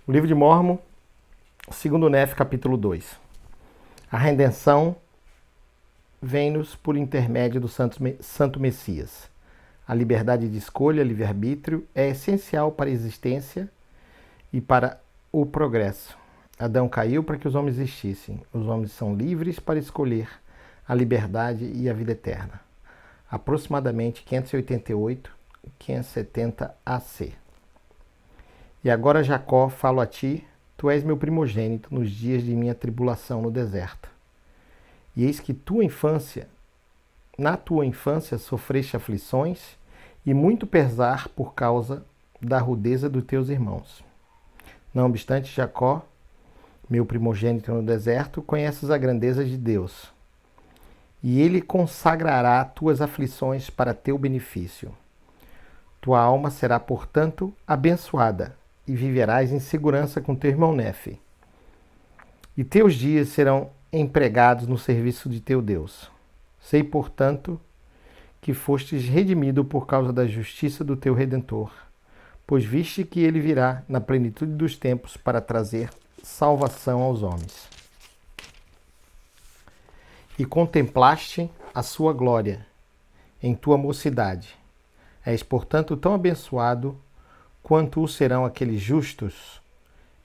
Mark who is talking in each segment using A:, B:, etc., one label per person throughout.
A: O livro de Mórmon, segundo Nefe, capítulo 2. A redenção vem-nos por intermédio do Santo Messias. A liberdade de escolha, livre-arbítrio, é essencial para a existência e para o progresso. Adão caiu para que os homens existissem. Os homens são livres para escolher a liberdade e a vida eterna. Aproximadamente 588, 570 AC. E agora, Jacó, falo a ti, tu és meu primogênito nos dias de minha tribulação no deserto. E eis que na tua infância sofreste aflições e muito pesar por causa da rudeza dos teus irmãos. Não obstante, Jacó, meu primogênito no deserto, conheces a grandeza de Deus. E ele consagrará tuas aflições para teu benefício. Tua alma será, portanto, abençoada, e viverás em segurança com teu irmão Nefe. E teus dias serão empregados no serviço de teu Deus. Sei, portanto, que fostes redimido por causa da justiça do teu Redentor, pois viste que ele virá na plenitude dos tempos para trazer salvação aos homens. E contemplaste a sua glória em tua mocidade. És, portanto, tão abençoado quanto o serão aqueles justos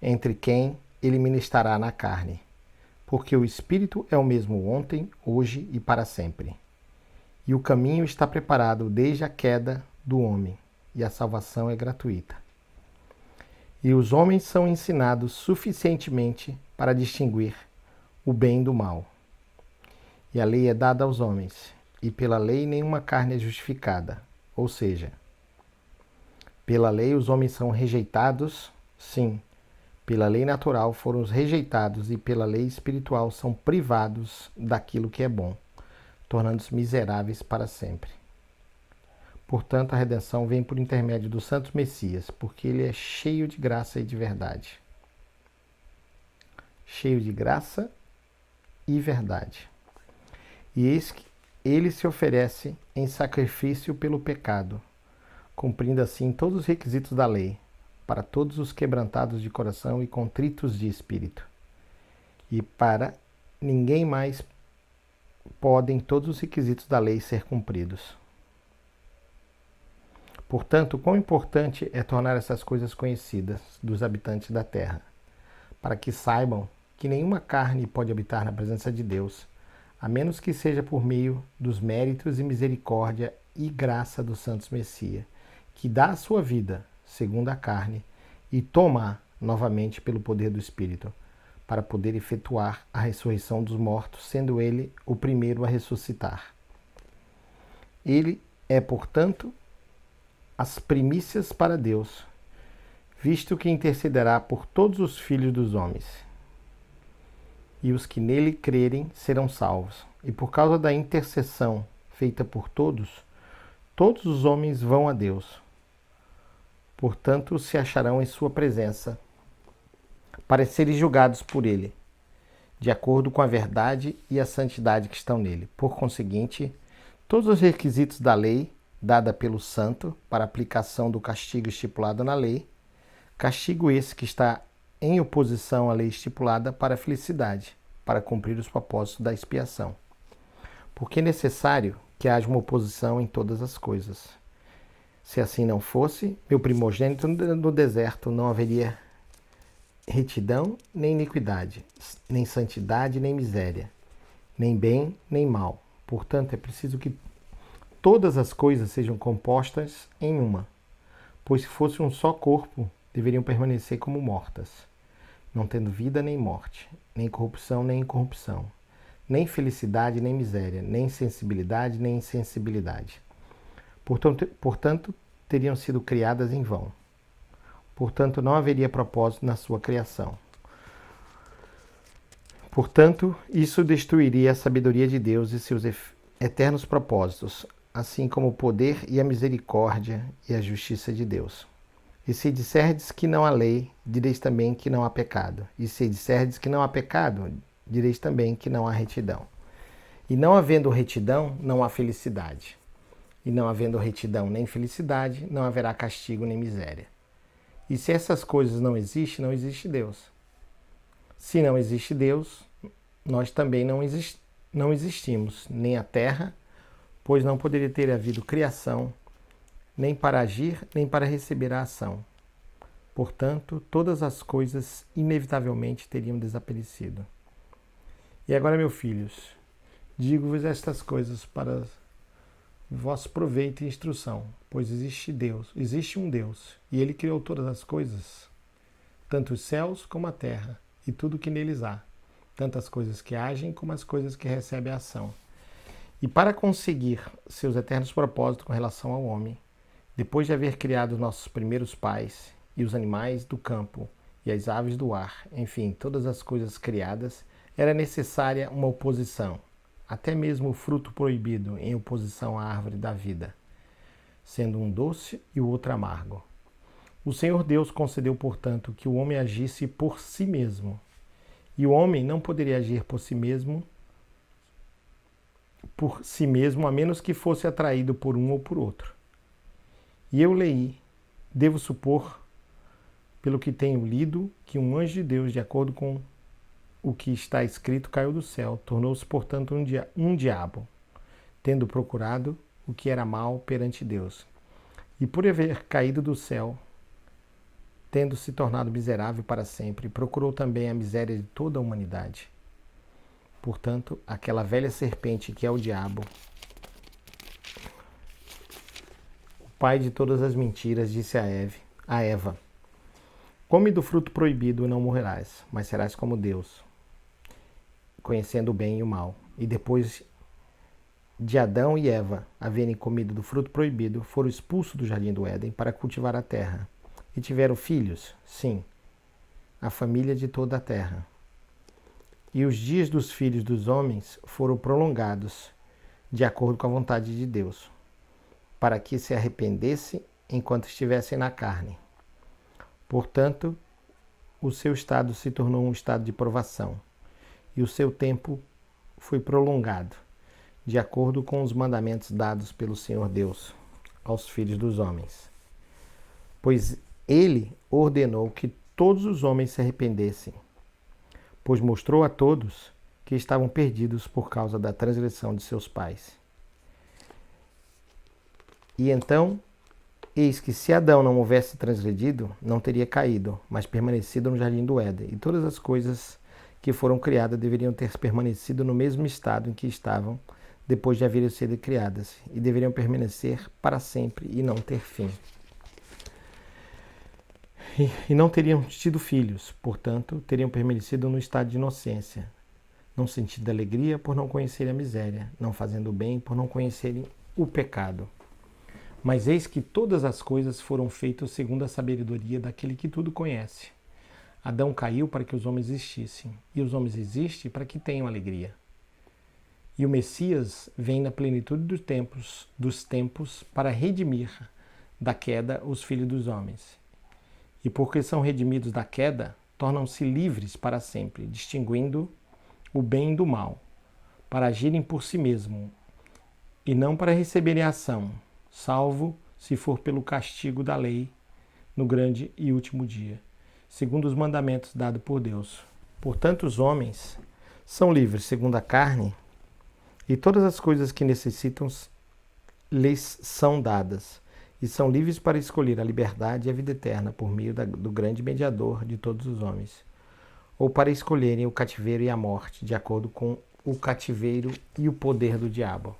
A: entre quem ele ministrará na carne. Porque o Espírito é o mesmo ontem, hoje e para sempre. E o caminho está preparado desde a queda do homem, e a salvação é gratuita. E os homens são ensinados suficientemente para distinguir o bem do mal. E a lei é dada aos homens, e pela lei nenhuma carne é justificada. Ou seja, pela lei os homens são rejeitados, sim. Pela lei natural foram os rejeitados e pela lei espiritual são privados daquilo que é bom, tornando-se miseráveis para sempre. Portanto, a redenção vem por intermédio do Santo Messias, porque ele é cheio de graça e de verdade. Cheio de graça e verdade. E eis que ele se oferece em sacrifício pelo pecado, cumprindo assim todos os requisitos da lei, para todos os quebrantados de coração e contritos de espírito. E para ninguém mais podem todos os requisitos da lei ser cumpridos. Portanto, quão importante é tornar essas coisas conhecidas dos habitantes da terra, para que saibam que nenhuma carne pode habitar na presença de Deus, a menos que seja por meio dos méritos e misericórdia e graça do Santo Messias, que dá a sua vida, segundo a carne, e toma novamente pelo poder do Espírito, para poder efetuar a ressurreição dos mortos, sendo ele o primeiro a ressuscitar. Ele é, portanto, as primícias para Deus, visto que intercederá por todos os filhos dos homens. E os que nele crerem serão salvos. E por causa da intercessão feita por todos os homens vão a Deus. Portanto, se acharão em sua presença, para serem julgados por ele, de acordo com a verdade e a santidade que estão nele. Por conseguinte, todos os requisitos da lei, dada pelo santo, para aplicação do castigo estipulado na lei, castigo esse que está em oposição à lei estipulada para a felicidade, para cumprir os propósitos da expiação. Porque é necessário que haja uma oposição em todas as coisas. Se assim não fosse, meu primogênito no deserto não haveria retidão nem iniquidade, nem santidade nem miséria, nem bem nem mal. Portanto, é preciso que todas as coisas sejam compostas em uma, pois se fosse um só corpo, deveriam permanecer como mortas, não tendo vida nem morte, nem corrupção nem incorrupção, nem felicidade nem miséria, nem sensibilidade nem insensibilidade. Portanto, teriam sido criadas em vão. Portanto, não haveria propósito na sua criação. Portanto, isso destruiria a sabedoria de Deus e seus eternos propósitos, assim como o poder e a misericórdia e a justiça de Deus. E se disserdes que não há lei, direis também que não há pecado. E se disserdes que não há pecado, direis também que não há retidão. E não havendo retidão, não há felicidade. E não havendo retidão nem felicidade, não haverá castigo nem miséria. E se essas coisas não existem, não existe Deus. Se não existe Deus, nós também não existimos, nem a terra, pois não poderia ter havido criação, nem para agir, nem para receber a ação. Portanto, todas as coisas inevitavelmente teriam desaparecido. E agora, meus filhos, digo-vos estas coisas para vosso proveito e instrução, pois existe um Deus, e Ele criou todas as coisas, tanto os céus como a terra, e tudo o que neles há, tanto as coisas que agem como as coisas que recebem a ação. E para conseguir seus eternos propósitos com relação ao homem, depois de haver criado nossos primeiros pais, e os animais do campo, e as aves do ar, enfim, todas as coisas criadas, era necessária uma oposição, até mesmo o fruto proibido em oposição à árvore da vida, sendo um doce e o outro amargo. O Senhor Deus concedeu, portanto, que o homem agisse por si mesmo, e o homem não poderia agir por si mesmo, a menos que fosse atraído por um ou por outro. E eu devo supor, pelo que tenho lido, que um anjo de Deus, de acordo com o que está escrito, caiu do céu, tornou-se, portanto, um diabo, tendo procurado o que era mal perante Deus. E por haver caído do céu, tendo se tornado miserável para sempre, procurou também a miséria de toda a humanidade. Portanto, aquela velha serpente que é o diabo, o pai de todas as mentiras, disse a Eva: come do fruto proibido e não morrerás, mas serás como Deus, conhecendo o bem e o mal. E depois de Adão e Eva haverem comido do fruto proibido, foram expulsos do jardim do Éden para cultivar a terra. E tiveram filhos, sim, a família de toda a terra. E os dias dos filhos dos homens foram prolongados, de acordo com a vontade de Deus, para que se arrependessem enquanto estivessem na carne. Portanto, o seu estado se tornou um estado de provação, e o seu tempo foi prolongado, de acordo com os mandamentos dados pelo Senhor Deus aos filhos dos homens. Pois Ele ordenou que todos os homens se arrependessem, pois mostrou a todos que estavam perdidos por causa da transgressão de seus pais. E então, eis que se Adão não houvesse transgredido, não teria caído, mas permanecido no jardim do Éden. E todas as coisas que foram criadas deveriam ter permanecido no mesmo estado em que estavam depois de haverem sido criadas, e deveriam permanecer para sempre e não ter fim. E não teriam tido filhos, portanto, teriam permanecido no estado de inocência, não sentindo alegria por não conhecerem a miséria, não fazendo o bem por não conhecerem o pecado. Mas eis que todas as coisas foram feitas segundo a sabedoria daquele que tudo conhece. Adão caiu para que os homens existissem, e os homens existem para que tenham alegria. E o Messias vem na plenitude dos tempos para redimir da queda os filhos dos homens. E porque são redimidos da queda, tornam-se livres para sempre, distinguindo o bem do mal, para agirem por si mesmos, e não para receberem ação, salvo se for pelo castigo da lei no grande e último dia, segundo os mandamentos dados por Deus. Portanto, os homens são livres segundo a carne, e todas as coisas que necessitam lhes são dadas, e são livres para escolher a liberdade e a vida eterna por meio do grande mediador de todos os homens, ou para escolherem o cativeiro e a morte, de acordo com o cativeiro e o poder do diabo,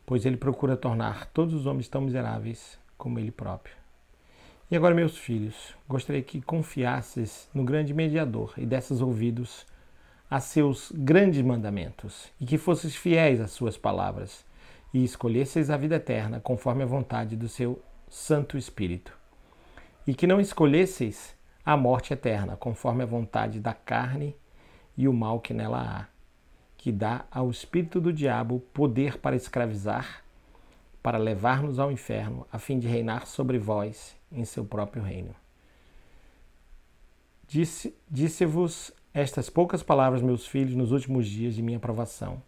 A: pois ele procura tornar todos os homens tão miseráveis como ele próprio. E agora, meus filhos, gostaria que confiasseis no grande mediador e desses ouvidos a seus grandes mandamentos, e que fosseis fiéis às suas palavras, e escolhesseis a vida eterna conforme a vontade do seu Santo Espírito, e que não escolhesseis a morte eterna conforme a vontade da carne e o mal que nela há, que dá ao espírito do diabo poder para escravizar, para levar-nos ao inferno, a fim de reinar sobre vós em seu próprio reino. Disse-vos estas poucas palavras, meus filhos, nos últimos dias de minha provação,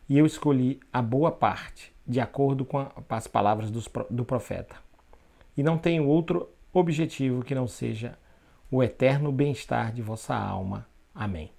A: e eu escolhi a boa parte, de acordo com as palavras do profeta. E não tenho objetivo que não seja o eterno bem-estar de vossa alma. Amém.